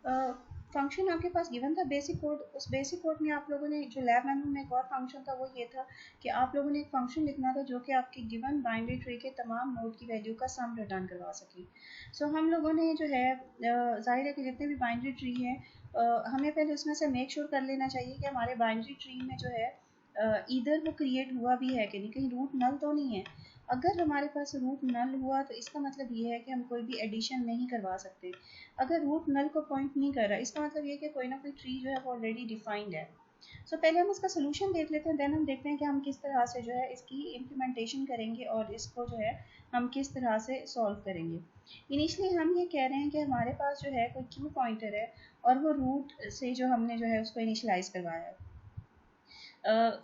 Function आपके पास given था basic code, उस बेसिक कोड में आप लोगों ने जो लैब मेमो में एक और फंक्शन था वो ये था कि आप लोगों ने एक फंक्शन लिखना था जो कि आपके गिवन बाइनरी ट्री के तमाम नोड की वैल्यू का सम रिटर्न करवा सके। सो हम लोगों ने जो है जाहिर है कि जितने भी बाइनरी ट्री हैं हमें पहले उसमें से मेक श्योर कर लेना चाहिए कि हमारे बाइनरी ट्री में जो है इधर वो क्रिएट हुआ भी है कि नहीं, कहीं रूट नल तो नहीं है। अगर हमारे पास रूट नल हुआ तो इसका मतलब ये है कि हम कोई भी एडिशन नहीं करवा सकते। अगर रूट नल को पॉइंट नहीं कर रहा इसका मतलब ये है कि कोई ना कोई ट्री जो है वो ऑलरेडी डिफाइंड है। सो पहले हम इसका सोल्यूशन देख लेते हैं, देन हम देखते हैं कि हम किस तरह से जो है इसकी इम्प्लीमेंटेशन करेंगे और इसको जो है हम किस तरह से सॉल्व करेंगे। इनिशियली हम ये कह रहे हैं कि हमारे पास जो है कोई क्यू पॉइंटर है और वो रूट से जो हमने जो है उसको इनिशलाइज करवाया है।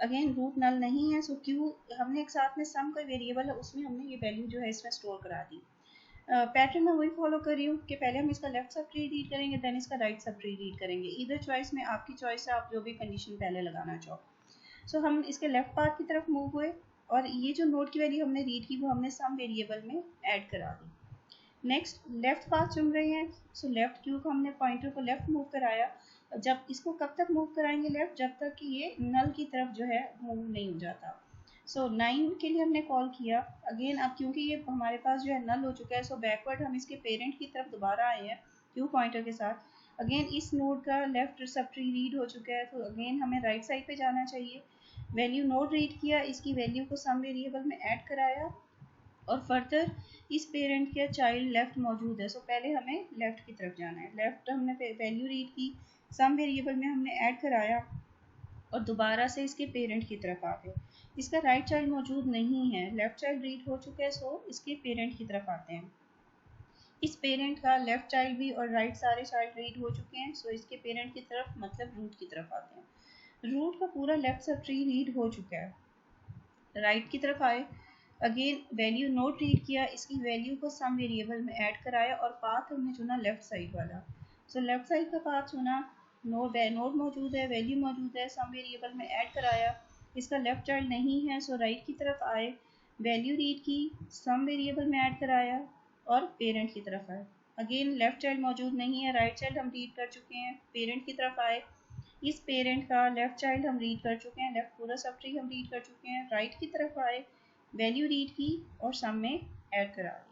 अगेन रूट नल नहीं है, सो क्यू हमने एक साथ में सम कोई वेरिएबल है उसमें हमने ये वैल्यू जो है इसमें स्टोर करा दी। पैटर्न मैं वही फॉलो कर रही हूँ कि पहले हम इसका लेफ्ट सब ट्री रीड करेंगे, देन इसका राइट सब ट्री रीड करेंगे। इधर चॉइस में आपकी चॉइस है, आप जो भी कंडीशन पहले लगाना चाहो। सो हम इसके लेफ्ट पार्ट की तरफ मूव हुए और ये जो नोड की वैल्यू हमने रीड की वो हमने सम वेरिएबल में ऐड करा दी। नेक्स्ट लेफ्ट पाथ चुन रहे हैं, सो लेफ्ट क्यू को हमने पॉइंटर को लेफ्ट मूव कराया। जब इसको कब तक मूव कराएंगे लेफ्ट, जब तक कि ये नल की तरफ जो है मूव नहीं हो जाता। सो 9 के लिए हमने कॉल किया। अगेन अब क्योंकि ये हमारे पास जो है नल हो चुका है, सो बैकवर्ड हम इसके पेरेंट की तरफ दोबारा आए हैं क्यू पॉइंटर के साथ। अगेन इस नोड का लेफ्ट सब ट्री रीड हो चुका है, तो अगेन हमें राइट साइड पे जाना चाहिए। वैल्यू नोड रीड किया, इसकी वैल्यू को सम वेरिएबल में ऐड कराया और फर्दर इस पेरेंट का चाइल्ड लेफ्ट मौजूद है, सो पहले हमें लेफ्ट की तरफ जाना है। लेफ्ट हमने वैल्यू रीड की, सम वेरिएबल में हमने ऐड कराया और दोबारा से इसके पेरेंट की तरफ आ गए। इसका राइट चाइल्ड मौजूद नहीं है, लेफ्ट चाइल्ड रीड हो चुका है, सो इसके पेरेंट की तरफ आते हैं। इस पेरेंट का लेफ्ट चाइल्ड भी और राइट सारे चाइल्ड रीड हो चुके हैं, सो इसके पेरेंट की तरफ मतलब रूट की तरफ आते हैं। रूट का पूरा लेफ्ट सब ट्री रीड हो चुका है, राइट की तरफ आए। अगेन वैल्यू नोट रीड किया, इसकी वैल्यू को सम वेरिएबल में ऐड कराया और पाथ हमने चुना लेफ्ट साइड वाला। सो लेफ्ट साइड का पाथ चुना, नोड मौजूद है, वैल्यू मौजूद है, सम वेरिएबल में ऐड कराया। इसका लेफ्ट चाइल्ड नहीं है, सो राइट की तरफ आए, वैल्यू रीड की, सम वेरिएबल में ऐड कराया और पेरेंट की तरफ आए। अगेन लेफ्ट चाइल्ड मौजूद नहीं है, राइट चाइल्ड हम रीड कर चुके हैं, पेरेंट की तरफ आए। इस पेरेंट का लेफ्ट चाइल्ड हम रीड कर चुके हैं, लेफ्ट पूरा सब ट्री हम रीड कर चुके हैं, राइट की तरफ आए, वैल्यू रीड की और सम में ऐड करा दी।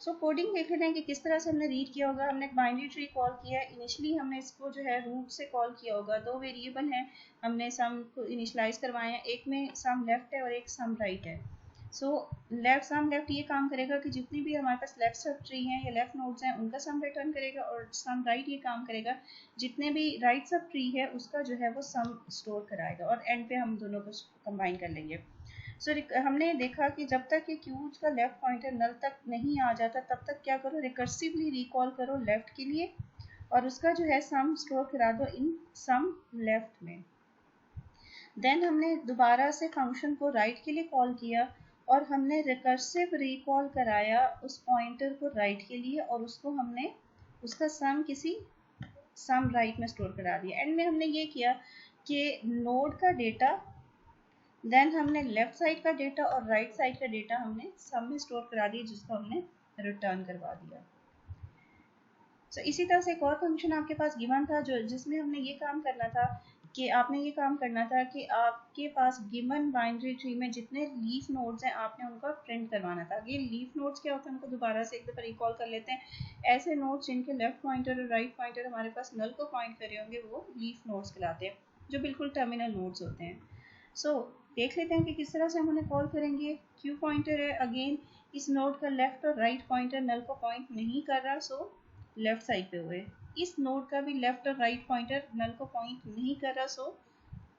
सो कोडिंग देख लेते हैं कि किस तरह से हमने रीड किया होगा। हमने एक बाइनरी ट्री कॉल किया है, इनिशियली हमने इसको जो है रूट से कॉल किया होगा। दो वेरिएबल हैं, हमने सम को इनिशलाइज करवाए हैं, एक में सम लेफ्ट है और एक सम राइट है। सो लेफ्ट सम लेफ्ट ये काम करेगा कि जितनी भी हमारे पास लेफ्ट सब ट्री हैं या लेफ्ट नोड्स हैं उनका सम रिटर्न करेगा, और सम राइट ये काम करेगा जितने भी राइट सब ट्री है उसका जो है वो सम स्टोर कराएगा और एंड पे हम दोनों को कंबाइन कर लेंगे। सो हमने देखा कि जब तक ये क्यूज का लेफ्ट पॉइंटर नल तक नहीं आ जाता तब तक क्या करो, रिकर्सिवली रिकॉल करो लेफ्ट के लिए और उसका जो है सम स्टोर करा दो इन सम लेफ्ट में। देन हमने दोबारा से फंक्शन को राइट के लिए कॉल किया और हमने रिकर्सिव रिकॉल कराया उस पॉइंटर को राइट के लिए और उसको हमने उसका सम किसी सम राइट में स्टोर करा दिया। एंड में हमने ये किया कि नोड का डेटा, देन हमने लेफ्ट साइड का डेटा और राइट साइड का डेटा हमने सम में स्टोर करा दिया जिसको हमने रिटर्न करवा दिया। सो इसी तरह से एक और फंक्शन आपके पास गिवन था जो जिसमें हमने ये काम करना था कि आपने ये काम करना था कि आपके पास गिवन बाइनरी ट्री में जितने लीफ नोड्स हैं आपने उनका प्रिंट करवाना था। ये लीफ नोड्स क्या होता है उनको दोबारा से एक दफ़ा रिकॉल कर लेते हैं। ऐसे नोड्स जिनके लेफ्ट पॉइंटर और राइट पॉइंटर हमारे पास नल को पॉइंट करे होंगे वो लीफ नोड्स कहलाते हैं, जो बिल्कुल टर्मिनल नोड्स होते हैं। सो देख लेते हैं कि किस तरह से हम उन्हें कॉल करेंगे। क्यू पॉइंटर है, अगेन इस नोड का लेफ्ट और राइट पॉइंटर नल को पॉइंट नहीं कर रहा, सो लेफ्ट साइड पे हुए। इस नोड का भी लेफ्ट और राइट पॉइंटर नल को पॉइंट नहीं कर रहा, सो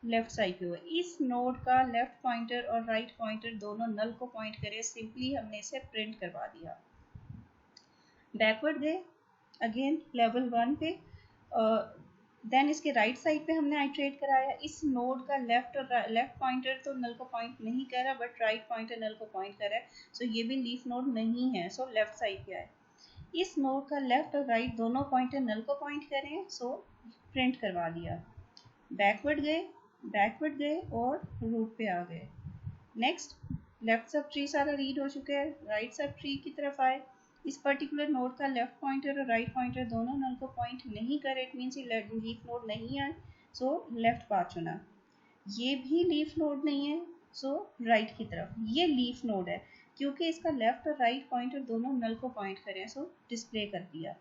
लेफ्ट साइड पे हुए। इस नोड का लेफ्ट पॉइंटर और राइट पॉइंटर दोनों नल को पॉइंट करे, सिंपली हमने इसे प्रिंट करवा दिया। बैकवर्ड गए अगेन लेवल 1 पे, देन इसके राइट साइड पे हमने आइट्रेट कराया। इस नोड का लेफ्ट पॉइंटर तो नल को पॉइंट नहीं कर रहा बट राइट पॉइंटर नल को पॉइंट कर रहा है, सो ये भी लीफ नोड नहीं है, सो लेफ्ट साइड पे आए। इस नोड का लेफ्ट और राइट दोनों पॉइंटर नल को पॉइंट करें, सो प्रिंट करवा दिया। बैकवर्ड गए और रूट पे आ गए। नेक्स्ट लेफ्ट सब ट्री सारा रीड हो चुका है, राइट सब ट्री की तरफ आए। इस पर्टिकुलर नोड का लेफ्ट पॉइंटर और राइट पॉइंटर दोनों नल को पॉइंट नहीं करे, इट मीन्स ये लीफ नोड नहीं है, सो लेफ्ट पाथ चुना। ये भी लीफ नोड नहीं है, सो राइट की तरफ। ये लीफ नोड है क्योंकि इसका लेफ्ट और राइट पॉइंटर दोनों नल को पॉइंट करें, सो डिस्प्ले कर दिया।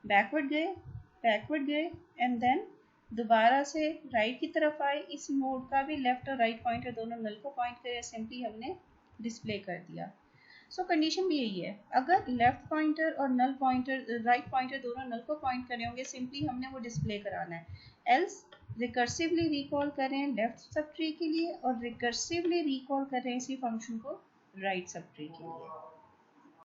बैकवर्ड गए एंड देन दोबारा से राइट की तरफ आए, इस नोड का भी लेफ्ट और राइट पॉइंटर दोनों नल को पॉइंट करे, सिंपली हमने डिस्प्ले कर दिया। सो कंडीशन भी यही है, अगर लेफ्ट पॉइंटर और नल पॉइंटर राइट पॉइंटर दोनों नल को पॉइंट करे होंगे, सिंपली हमने वो डिस्प्ले कराना है। एल्स रिकर्सिवली रिकॉल करें लेफ्ट सब ट्री के लिए और रिकर्सिवली रिकॉल करें इसी फंक्शन को राइट सब ट्री के लिए।